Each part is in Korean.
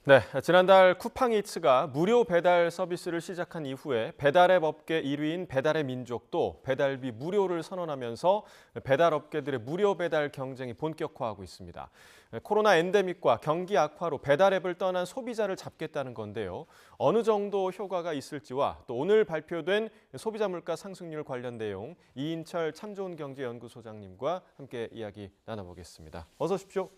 네, 지난달 쿠팡이츠가 무료 배달 서비스를 시작한 이후에 배달앱 업계 1위인 배달의 민족도 배달비 무료를 선언하면서 배달업계들의 무료 배달 경쟁이 본격화하고 있습니다. 코로나 엔데믹과 경기 악화로 배달앱을 떠난 소비자를 잡겠다는 건데요. 어느 정도 효과가 있을지와 또 오늘 발표된 소비자 물가 상승률 관련 내용 이인철 참좋은경제연구소장님과 함께 이야기 나눠보겠습니다. 어서 오십시오.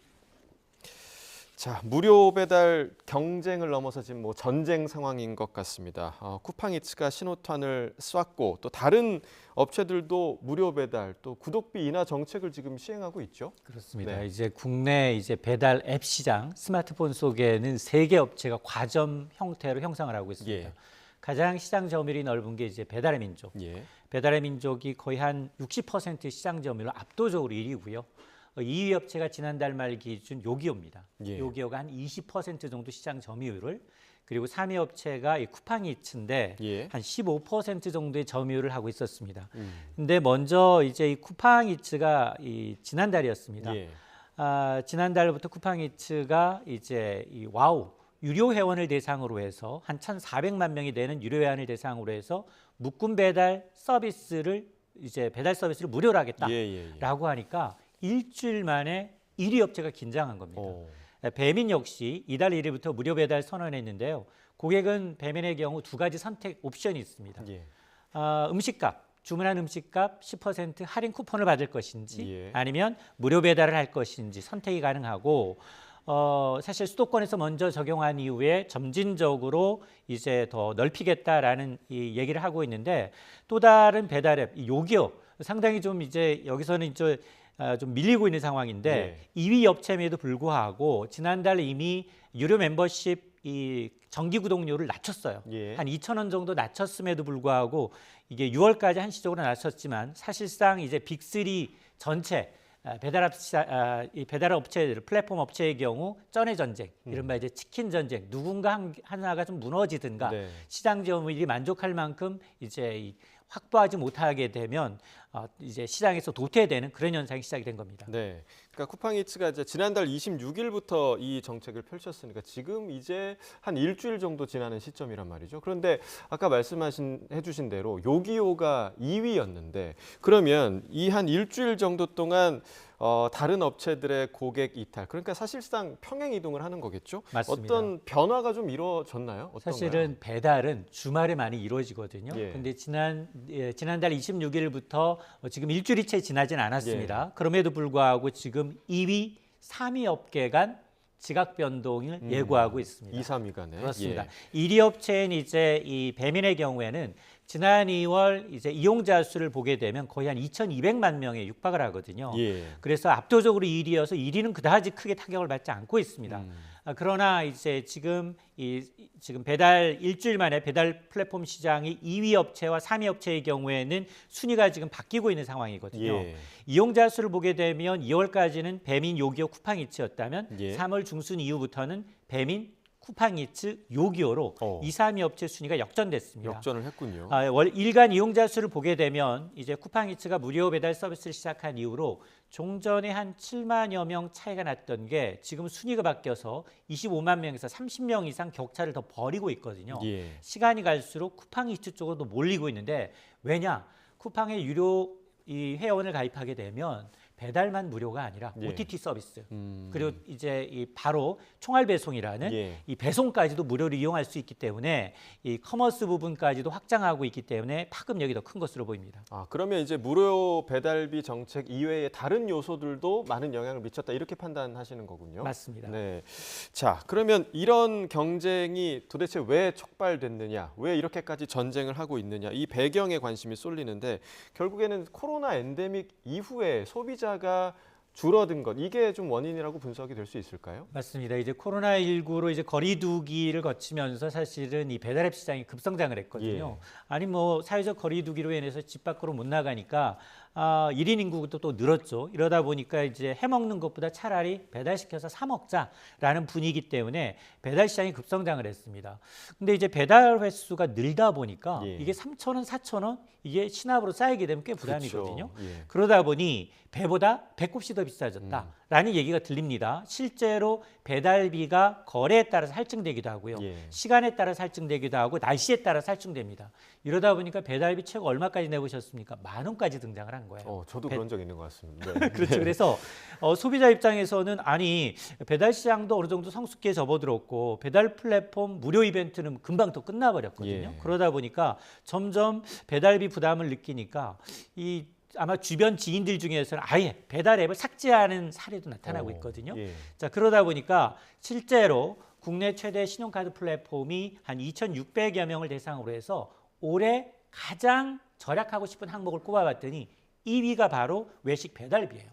자, 무료 배달 경쟁을 넘어서 지금 전쟁 상황인 것 같습니다. 쿠팡이츠가 신호탄을 쐈고 또 다른 업체들도 무료 배달 또 구독비 인하 정책을 지금 시행하고 있죠. 그렇습니다. 네. 이제 국내 배달 앱 시장 스마트폰 속에는 3개 업체가 과점 형태로 형성을 하고 있습니다. 예. 가장 시장 점유율이 넓은 게 이제 배달의 민족. 예. 배달의 민족이 거의 한 60% 시장 점유율로 압도적으로 1위고요. 2위 업체가 지난달 말 기준 요기요입니다. 예. 요기요가 한 20% 정도 시장 점유율을, 그리고 3위 업체가 이 쿠팡이츠인데 예. 한 15% 정도의 점유율을 하고 있었습니다. 근데 먼저 이제 이 쿠팡이츠가 지난달이었습니다. 예. 지난달부터 쿠팡이츠가 이제 이 와우 유료 회원을 대상으로 해서 한 1,400만 명이 되는 유료 회원을 대상으로 해서 묶음 배달 서비스를 무료로 하겠다라고 하니까 일주일 만에 1위 업체가 긴장한 겁니다. 배민 역시 이달 1일부터 무료 배달 선언했는데요. 고객은 배민의 경우 2가지 선택 옵션이 있습니다. 예. 음식값, 주문한 음식값 10% 할인 쿠폰을 받을 것인지 예. 아니면 무료 배달을 할 것인지 선택이 가능하고, 사실 수도권에서 먼저 적용한 이후에 점진적으로 이제 더 넓히겠다라는 이 얘기를 하고 있는데, 또 다른 배달앱 요기요 상당히 좀 이제 여기서는 좀 밀리고 있는 상황인데 2위 업체임에도 불구하고 지난달 이미 유료 멤버십 이 정기 구독료를 낮췄어요. 예. 한 2,000원 정도 낮췄음에도 불구하고 이게 6월까지 한시적으로 낮췄지만 사실상 이제 빅3 전체 이 배달 업체들, 플랫폼 업체의 경우 쩐의 전쟁, 이른바 이제 치킨 전쟁, 누군가 하나가 좀 무너지든가 네. 시장 점유율이 만족할 만큼 이제 확보하지 못하게 되면 이제 시장에서 도태되는 그런 현상이 시작이 된 겁니다. 네. 그러니까 쿠팡이츠가 이제 지난달 26일부터 이 정책을 펼쳤으니까 지금 이제 한 일주일 정도 지나는 시점이란 말이죠. 그런데 아까 해주신 대로 요기요가 2위였는데 그러면 이 한 일주일 정도 동안 다른 업체들의 고객 이탈, 그러니까 사실상 평행 이동을 하는 거겠죠? 맞습니다. 어떤 변화가 좀 이루어졌나요? 어떤가요? 사실은 배달은 주말에 많이 이루어지거든요. 예. 근데 지난달 26일부터 지금 일주일이 채 지나진 않았습니다. 예. 그럼에도 불구하고 지금 2위, 3위 업계 간 지각 변동을 예고하고 있습니다. 2, 3위 간에. 그렇습니다. 예. 1위 업체인 이제 이 배민의 경우에는 지난 2월 이제 이용자 수를 보게 되면 거의 한 2,200만 명에 육박을 하거든요. 예. 그래서 압도적으로 1위여서 1위는 그다지 크게 타격을 받지 않고 있습니다. 그러나 이제 지금 배달 일주일 만에 배달 플랫폼 시장이 2위 업체와 3위 업체의 경우에는 순위가 지금 바뀌고 있는 상황이거든요. 예. 이용자 수를 보게 되면 2월까지는 배민, 요기요, 쿠팡이츠였다면 예. 3월 중순 이후부터는 배민, 쿠팡이츠, 요기요로 2, 3위 업체 순위가 역전됐습니다. 역전을 했군요. 일간 이용자 수를 보게 되면 이제 쿠팡이츠가 무료 배달 서비스를 시작한 이후로 종전에 한 7만여 명 차이가 났던 게 지금 순위가 바뀌어서 25만 명에서 30명 이상 격차를 더 벌이고 있거든요. 예. 시간이 갈수록 쿠팡이츠 쪽으로 몰리고 있는데, 왜냐? 쿠팡의 유료 이 회원을 가입하게 되면 배달만 무료가 아니라 예. OTT 서비스, 그리고 이제 바로 총알 배송이라는 예. 이 배송까지도 무료로 이용할 수 있기 때문에 이 커머스 부분까지도 확장하고 있기 때문에 파급력이 더 큰 것으로 보입니다. 그러면 이제 무료 배달비 정책 이외의 다른 요소들도 많은 영향을 미쳤다, 이렇게 판단하시는 거군요. 맞습니다. 네. 자, 그러면 이런 경쟁이 도대체 왜 촉발됐느냐, 왜 이렇게까지 전쟁을 하고 있느냐, 이 배경에 관심이 쏠리는데 결국에는 코로나 엔데믹 이후에 소비자가 줄어든 것, 이게 좀 원인이라고 분석이 될 수 있을까요? 맞습니다. 이제 코로나19로 이제 거리두기를 거치면서 사실은 이 배달앱 시장이 급성장을 했거든요. 예. 아니 사회적 거리두기로 인해서 집 밖으로 못 나가니까 1인 인구도 또 늘었죠. 이러다 보니까 이제 해먹는 것보다 차라리 배달시켜서 사 먹자라는 분위기 때문에 배달 시장이 급성장을 했습니다. 근데 이제 배달 횟수가 늘다 보니까 예. 이게 3,000원, 4,000원 이게 신압으로 쌓이게 되면 꽤 부담이거든요. 그렇죠. 예. 그러다 보니 배보다 배꼽이 더 비싸졌다라는 라는 얘기가 들립니다. 실제로 배달비가 거래에 따라서 할증되기도 하고요. 예. 시간에 따라서 할증되기도 하고 날씨에 따라서 할증됩니다. 이러다 보니까 배달비 최고 얼마까지 내보셨습니까? 10,000원까지 등장을 한 거예요. 저도 그런 적 있는 것 같습니다. 네. 그렇죠. 그래서 소비자 입장에서는 아니 배달 시장도 어느 정도 성숙기에 접어들었고 배달 플랫폼 무료 이벤트는 금방 또 끝나버렸거든요. 예. 그러다 보니까 점점 배달비 부담을 느끼니까 이 아마 주변 지인들 중에서는 아예 배달 앱을 삭제하는 사례도 나타나고 있거든요. 예. 자, 그러다 보니까 실제로 국내 최대 신용카드 플랫폼이 한 2,600여 명을 대상으로 해서 올해 가장 절약하고 싶은 항목을 꼽아봤더니 2위가 바로 외식 배달비예요.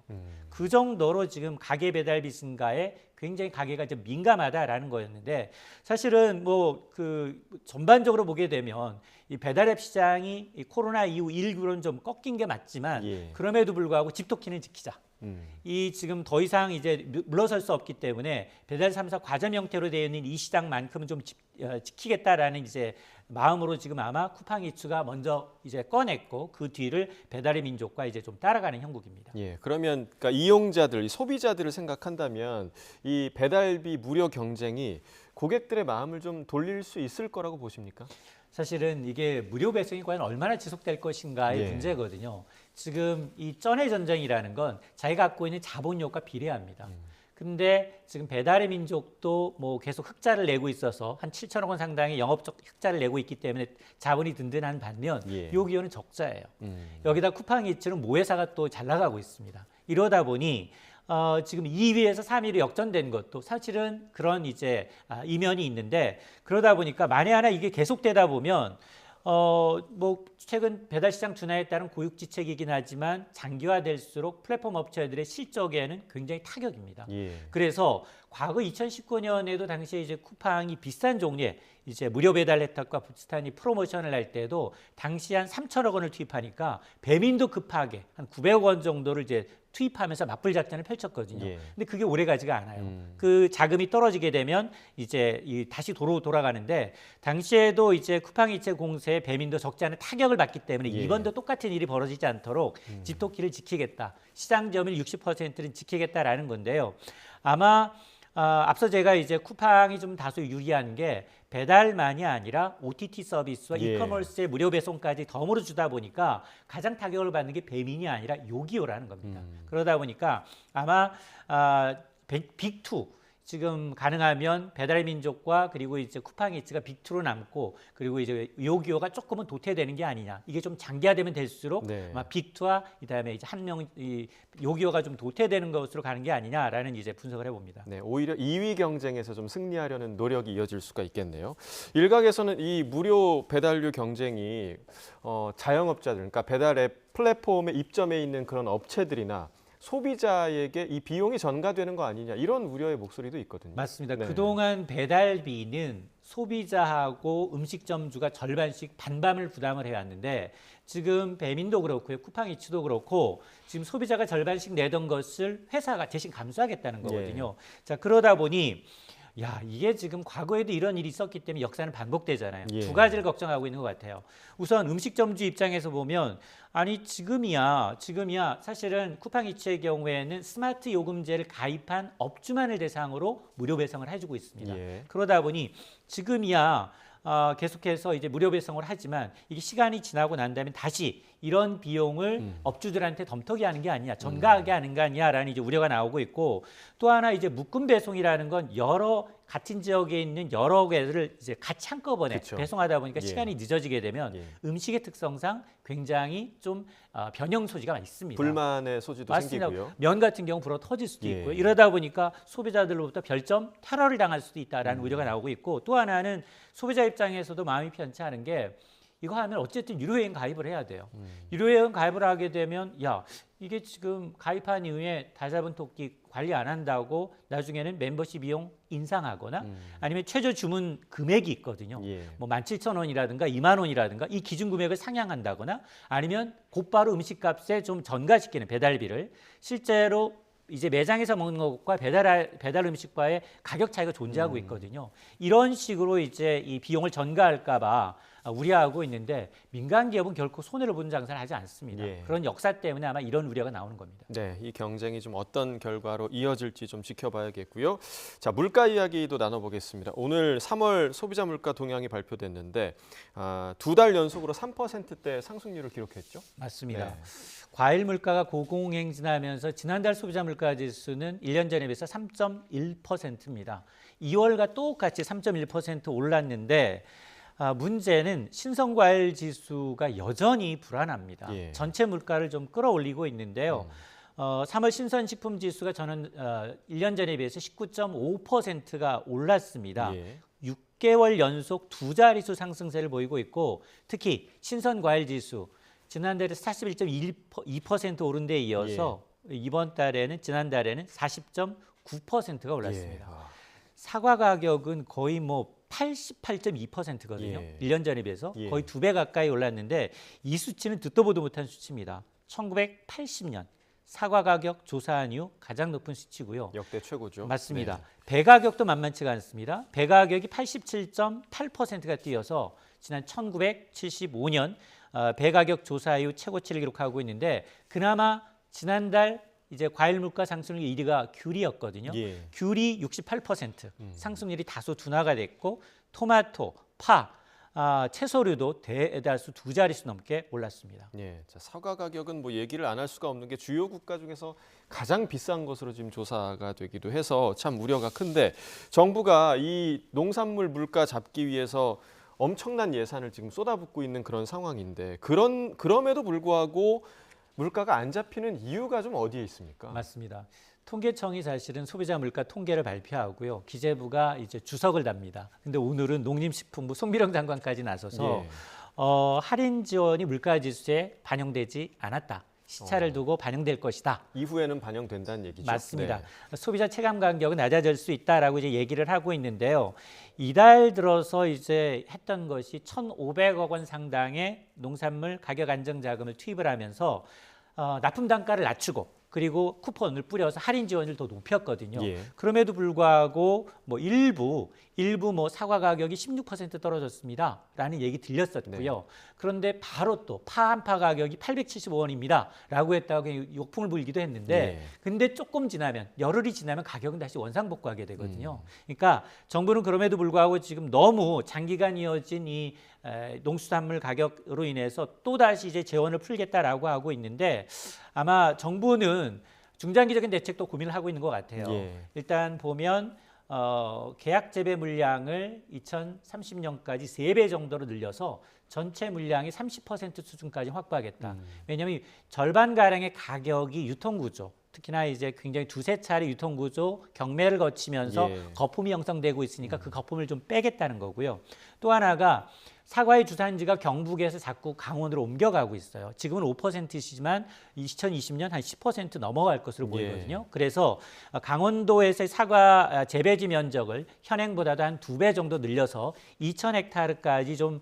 그 정도로 지금 가계 배달비 증가에 굉장히 가계가 좀 민감하다라는 거였는데 사실은 뭐 그 전반적으로 보게 되면 이 배달앱 시장이 이 코로나 이후 일부는 좀 꺾인 게 맞지만 예. 그럼에도 불구하고 집토끼는 지키자. 이 지금 더 이상 이제 물러설 수 없기 때문에 배달 3사 과점 형태로 되어 있는 이 시장만큼은 좀 지키겠다라는 이제 마음으로 지금 아마 쿠팡이츠가 먼저 이제 꺼냈고 그 뒤를 배달의 민족과 이제 좀 따라가는 형국입니다. 예, 그러면 그러니까 이용자들, 이 소비자들을 생각한다면 이 배달비 무료 경쟁이 고객들의 마음을 좀 돌릴 수 있을 거라고 보십니까? 사실은 이게 무료 배송이 과연 얼마나 지속될 것인가의 예. 문제거든요. 지금 이 전의 전쟁이라는 건 자기가 갖고 있는 자본력과 비례합니다. 근데 지금 배달의 민족도 뭐 계속 흑자를 내고 있어서 한 7천억 원 상당의 영업적 흑자를 내고 있기 때문에 자본이 든든한 반면 예. 요기요는 적자예요. 여기다 쿠팡이츠는 모회사가 또 잘 나가고 있습니다. 이러다 보니 지금 2위에서 3위로 역전된 것도 사실은 그런 이제 이면이 있는데 그러다 보니까 만에 하나 이게 계속되다 보면 뭐 최근 배달 시장 둔화에 따른 고육지책이긴 하지만 장기화될수록 플랫폼 업체들의 실적에는 굉장히 타격입니다. 예. 그래서 과거 2019년에도 당시에 이제 쿠팡이 비슷한 종류의 이제 무료 배달 혜택과 비슷한 이 프로모션을 할 때도 당시 한 3천억 원을 투입하니까 배민도 급하게 한 900억 원 정도를 이제 투입하면서 맞불 작전을 펼쳤거든요. 예. 근데 그게 오래 가지가 않아요. 그 자금이 떨어지게 되면 이제 다시 도로 돌아가는데 당시에도 이제 쿠팡이체 공세에 배민도 적지 않은 타격을 받기 때문에 예. 이번도 똑같은 일이 벌어지지 않도록 집토끼를 지키겠다. 시장 점유율 60%는 지키겠다라는 건데요. 아마 앞서 제가 이제 쿠팡이 좀 다소 유리한 게 배달만이 아니라 OTT 서비스와 예. 이커머스의 무료 배송까지 덤으로 주다 보니까 가장 타격을 받는 게 배민이 아니라 요기요라는 겁니다. 그러다 보니까 아마 빅2 지금 가능하면 배달의 민족과 그리고 이제 쿠팡이츠가 빅2로 남고 그리고 이제 요기요가 조금은 도태되는 게 아니냐. 이게 좀 장기화되면 될수록 네. 아마 빅2와 그다음에 이제 한 명 요기요가 좀 도태되는 것으로 가는 게 아니냐라는 이제 분석을 해봅니다. 네, 오히려 2위 경쟁에서 좀 승리하려는 노력이 이어질 수가 있겠네요. 일각에서는 이 무료 배달료 경쟁이 자영업자들, 그러니까 배달 앱 플랫폼에 입점해 있는 그런 업체들이나 소비자에게 이 비용이 전가되는 거 아니냐 이런 우려의 목소리도 있거든요. 맞습니다. 네. 그동안 배달비는 소비자하고 음식점주가 절반씩 반반을 부담을 해왔는데 지금 배민도 그렇고요. 쿠팡이츠도 그렇고 지금 소비자가 절반씩 내던 것을 회사가 대신 감수하겠다는 거거든요. 자, 그러다 보니 야, 이게 지금 과거에도 이런 일이 있었기 때문에 역사는 반복되잖아요. 예. 두 가지를 걱정하고 있는 것 같아요. 우선 음식점주 입장에서 보면 아니 지금이야 사실은 쿠팡이츠의 경우에는 스마트 요금제를 가입한 업주만을 대상으로 무료 배송을 해주고 있습니다. 예. 그러다 보니 지금이야 계속해서 이제 무료 배송을 하지만 이게 시간이 지나고 난 다음에 다시 이런 비용을 업주들한테 덤터기 하는 게 아니냐, 전가하게 하는 게 아니냐라는 이제 우려가 나오고 있고 또 하나 이제 묶음 배송이라는 건 같은 지역에 있는 여러 개를 이제 같이 한꺼번에 그쵸. 배송하다 보니까 예. 시간이 늦어지게 되면 예. 음식의 특성상 굉장히 좀 변형 소지가 있습니다. 불만의 소지도 맞습니다. 생기고요. 면 같은 경우 불어 터질 수도 예. 있고요. 이러다 보니까 소비자들로부터 별점 테러를 당할 수도 있다라는 우려가 나오고 있고 또 하나는 소비자 입장에서도 마음이 편치 않은 게 이거 하면 어쨌든 유료회원 가입을 해야 돼요. 유료회원 가입을 하게 되면 야 이게 지금 가입한 이후에 다 잡은 토끼 관리 안 한다고 나중에는 멤버십 비용 인상하거나 아니면 최저 주문 금액이 있거든요. 예. 뭐 17,000원이라든가 2만 원이라든가 이 기준 금액을 상향한다거나 아니면 곧바로 음식값에 좀 전가시키는 배달비를 실제로 이제 매장에서 먹는 것과 배달 음식과의 가격 차이가 존재하고 있거든요. 이런 식으로 이제 이 비용을 전가할까 봐 우려하고 있는데 민간 기업은 결코 손해를 보는 장사를 하지 않습니다. 예. 그런 역사 때문에 아마 이런 우려가 나오는 겁니다. 네, 이 경쟁이 좀 어떤 결과로 이어질지 좀 지켜봐야겠고요. 자, 물가 이야기도 나눠보겠습니다. 오늘 3월 소비자 물가 동향이 발표됐는데 2달 연속으로 3%대 상승률을 기록했죠. 맞습니다. 네. 과일 물가가 고공행진하면서 지난달 소비자 물가 지수는 1년 전에 비해서 3.1%입니다. 2월과 똑같이 3.1% 올랐는데 문제는 신선과일 지수가 여전히 불안합니다. 예. 전체 물가를 좀 끌어올리고 있는데요. 3월 신선식품 지수가 저는 1년 전에 비해서 19.5%가 올랐습니다. 예. 6개월 연속 두 자릿수 상승세를 보이고 있고 특히 신선과일 지수 지난달에 41.2% 오른 데 이어서 이번 달에는 지난달에는 40.9%가 올랐습니다. 예. 사과 가격은 거의 뭐 88.2%거든요. 예. 1년 전에 비해서 예. 거의 2배 가까이 올랐는데 이 수치는 듣도 보도 못한 수치입니다. 1980년 사과 가격 조사한 이후 가장 높은 수치고요. 역대 최고죠. 맞습니다. 네. 배 가격도 만만치가 않습니다. 배 가격이 87.8%가 뛰어서 지난 1975년 배 가격 조사 이후 최고치를 기록하고 있는데 그나마 지난달 이제 과일 물가 상승률 1위가 귤이었거든요. 예. 귤이 68% 상승률이 다소 둔화가 됐고 토마토, 파, 채소류도 대다수 두 자릿수 넘게 올랐습니다. 예, 자, 사과 가격은 뭐 얘기를 안 할 수가 없는 게 주요 국가 중에서 가장 비싼 것으로 지금 조사가 되기도 해서 참 우려가 큰데 정부가 이 농산물 물가 잡기 위해서 엄청난 예산을 지금 쏟아붓고 있는 그런 상황인데 그럼에도 불구하고 물가가 안 잡히는 이유가 좀 어디에 있습니까? 맞습니다. 통계청이 사실은 소비자 물가 통계를 발표하고요. 기재부가 이제 주석을 답니다. 근데 오늘은 농림식품부 송미령 장관까지 나서서 예. 할인 지원이 물가 지수에 반영되지 않았다. 시차를 두고 반영될 것이다. 이후에는 반영된다는 얘기죠. 맞습니다. 네. 소비자 체감 가격은 낮아질 수 있다라고 이제 얘기를 하고 있는데요. 이달 들어서 이제 했던 것이 1,500억 원 상당의 농산물 가격 안정 자금을 투입을 하면서 납품 단가를 낮추고 그리고 쿠폰을 뿌려서 할인 지원을 더 높였거든요. 예. 그럼에도 불구하고 뭐 일부 뭐 사과 가격이 16% 떨어졌습니다라는 얘기 들렸었고요. 네. 그런데 바로 또 파 한 파 가격이 875원입니다라고 했다고 욕풍을 불기도 했는데 예. 근데 조금 지나면 열흘이 지나면 가격은 다시 원상복구하게 되거든요. 그러니까 정부는 그럼에도 불구하고 지금 너무 장기간 이어진 이 농수산물 가격으로 인해서 또다시 이제 재원을 풀겠다라고 하고 있는데 아마 정부는 중장기적인 대책도 고민을 하고 있는 것 같아요. 예. 일단 보면 계약 재배 물량을 2030년까지 3배 정도로 늘려서 전체 물량의 30% 수준까지 확보하겠다. 왜냐하면 절반 가량의 가격이 유통구조, 특히나 이제 굉장히 두세 차례 유통구조 경매를 거치면서 예. 거품이 형성되고 있으니까 그 거품을 좀 빼겠다는 거고요. 또 하나가 사과의 주산지가 경북에서 자꾸 강원으로 옮겨가고 있어요. 지금은 5%이지만 2020년 한 10% 넘어갈 것으로 보이거든요. 그래서 강원도에서의 사과 재배지 면적을 현행보다도 한 2배 정도 늘려서 2,000헥타르까지 좀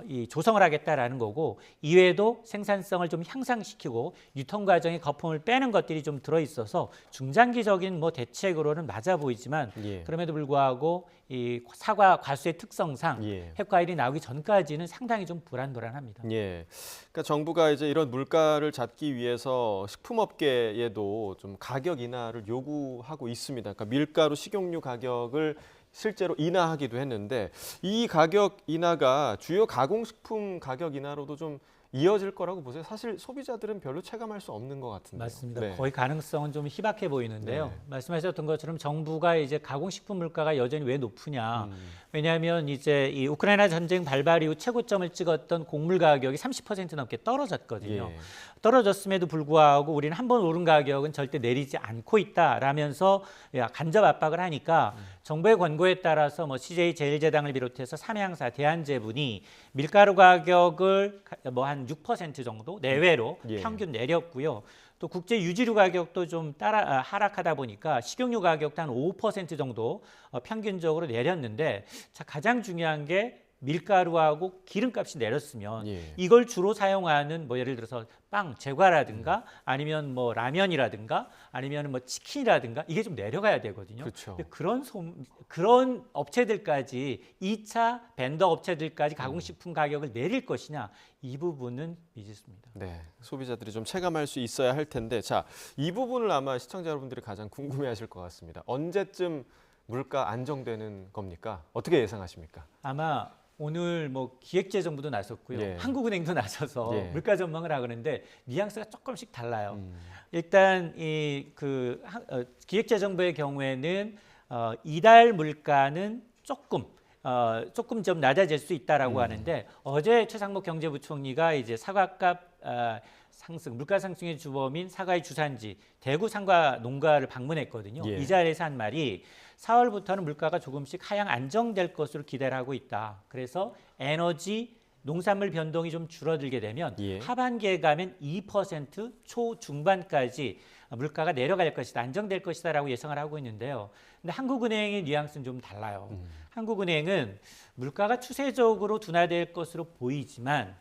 이 조성을 하겠다라는 거고 이외에도 생산성을 좀 향상시키고 유통 과정의 거품을 빼는 것들이 좀 들어있어서 중장기적인 뭐 대책으로는 맞아 보이지만 예. 그럼에도 불구하고 이 사과 과수의 특성상 예. 햅과일이 나오기 전까지는 상당히 좀 불안합니다. 예. 그러니까 정부가 이제 이런 물가를 잡기 위해서 식품업계에도 좀 가격 인하를 요구하고 있습니다. 그러니까 밀가루, 식용유 가격을 실제로 인하하기도 했는데 이 가격 인하가 주요 가공식품 가격 인하로도 좀 이어질 거라고 보세요. 사실 소비자들은 별로 체감할 수 없는 것 같은데요. 맞습니다. 네. 거의 가능성은 좀 희박해 보이는데요. 네. 말씀하셨던 것처럼 정부가 이제 가공식품 물가가 여전히 왜 높으냐. 왜냐하면 이제 이 우크라이나 전쟁 발발 이후 최고점을 찍었던 곡물 가격이 30% 넘게 떨어졌거든요. 예. 떨어졌음에도 불구하고 우리는 한 번 오른 가격은 절대 내리지 않고 있다라면서 간접 압박을 하니까 정부의 권고에 따라서 뭐 CJ 제일제당을 비롯해서 삼양사, 대한제분이 밀가루 가격을 뭐 한 6% 정도 내외로 예. 평균 내렸고요. 또 국제 유지류 가격도 좀 하락하다 보니까 식용유 가격도 한 5% 정도 평균적으로 내렸는데 자, 가장 중요한 게 밀가루하고 기름값이 내렸으면 예. 이걸 주로 사용하는 뭐 예를 들어서 빵, 제과라든가 아니면 뭐 라면이라든가 아니면 뭐 치킨이라든가 이게 좀 내려가야 되거든요. 그렇죠. 근데 그런 업체들까지 2차 벤더 업체들까지 가공식품 가격을 내릴 것이냐 이 부분은 미지수입니다. 네, 소비자들이 좀 체감할 수 있어야 할 텐데, 자, 이 부분을 아마 시청자 여러분들이 가장 궁금해하실 것 같습니다. 언제쯤 물가 안정되는 겁니까? 어떻게 예상하십니까? 아마 오늘 뭐 기획재정부도 나섰고요. 예. 한국은행도 나서서 예. 물가 전망을 하는데 뉘앙스가 조금씩 달라요. 일단 기획재정부의 경우에는 이달 물가는 조금 좀 낮아질 수 있다라고 하는데 어제 최상목 경제부총리가 이제 사과값 상승, 물가 상승의 주범인 사과의 주산지 대구 상과 농가를 방문했거든요. 예. 이 자리에서 한 말이 4월부터는 물가가 조금씩 하향 안정될 것으로 기대를 하고 있다. 그래서 에너지, 농산물 변동이 좀 줄어들게 되면 예. 하반기에 가면 2% 초중반까지 물가가 내려갈 것이다, 안정될 것이다라고 예상을 하고 있는데요. 근데 한국은행의 뉘앙스는 좀 달라요. 한국은행은 물가가 추세적으로 둔화될 것으로 보이지만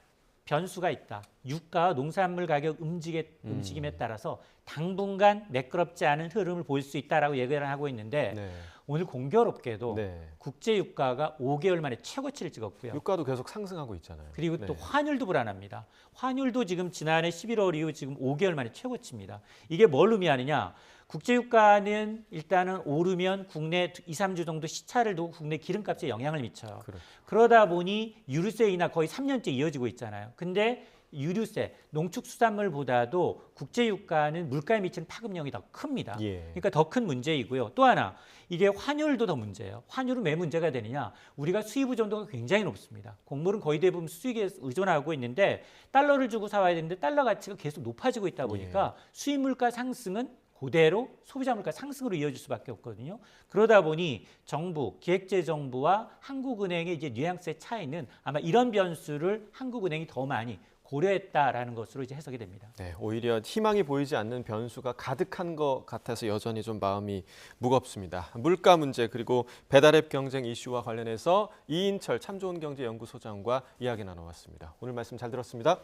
변수가 있다. 유가와 농산물 가격 움직임에 따라서 당분간 매끄럽지 않은 흐름을 보일 수 있다라고 얘기를 하고 있는데 네. 오늘 공교롭게도 네. 국제 유가가 5개월 만에 최고치를 찍었고요. 유가도 계속 상승하고 있잖아요. 그리고 또 네. 환율도 불안합니다. 환율도 지금 지난해 11월 이후 지금 5개월 만에 최고치입니다. 이게 뭘 의미하느냐? 국제유가는 일단은 오르면 국내 2, 3주 정도 시차를 두고 국내 기름값에 영향을 미쳐요. 그렇죠. 그러다 보니 유류세 인하 거의 3년째 이어지고 있잖아요. 근데 유류세, 농축수산물보다도 국제유가는 물가에 미치는 파급력이 더 큽니다. 예. 그러니까 더 큰 문제이고요. 또 하나, 이게 환율도 더 문제예요. 환율은 왜 문제가 되느냐? 우리가 수입 의존도가 굉장히 높습니다. 곡물은 거의 대부분 수입에 의존하고 있는데 달러를 주고 사와야 되는데 달러 가치가 계속 높아지고 있다 보니까 수입 물가 상승은 그대로 소비자 물가 상승으로 이어질 수밖에 없거든요. 그러다 보니 정부, 기획재정부와 한국은행의 이제 뉘앙스의 차이는 아마 이런 변수를 한국은행이 더 많이 고려했다라는 것으로 이제 해석이 됩니다. 네, 오히려 희망이 보이지 않는 변수가 가득한 것 같아서 여전히 좀 마음이 무겁습니다. 물가 문제 그리고 배달앱 경쟁 이슈와 관련해서 이인철 참 좋은 경제 연구소장과 이야기 나눠봤습니다. 오늘 말씀 잘 들었습니다.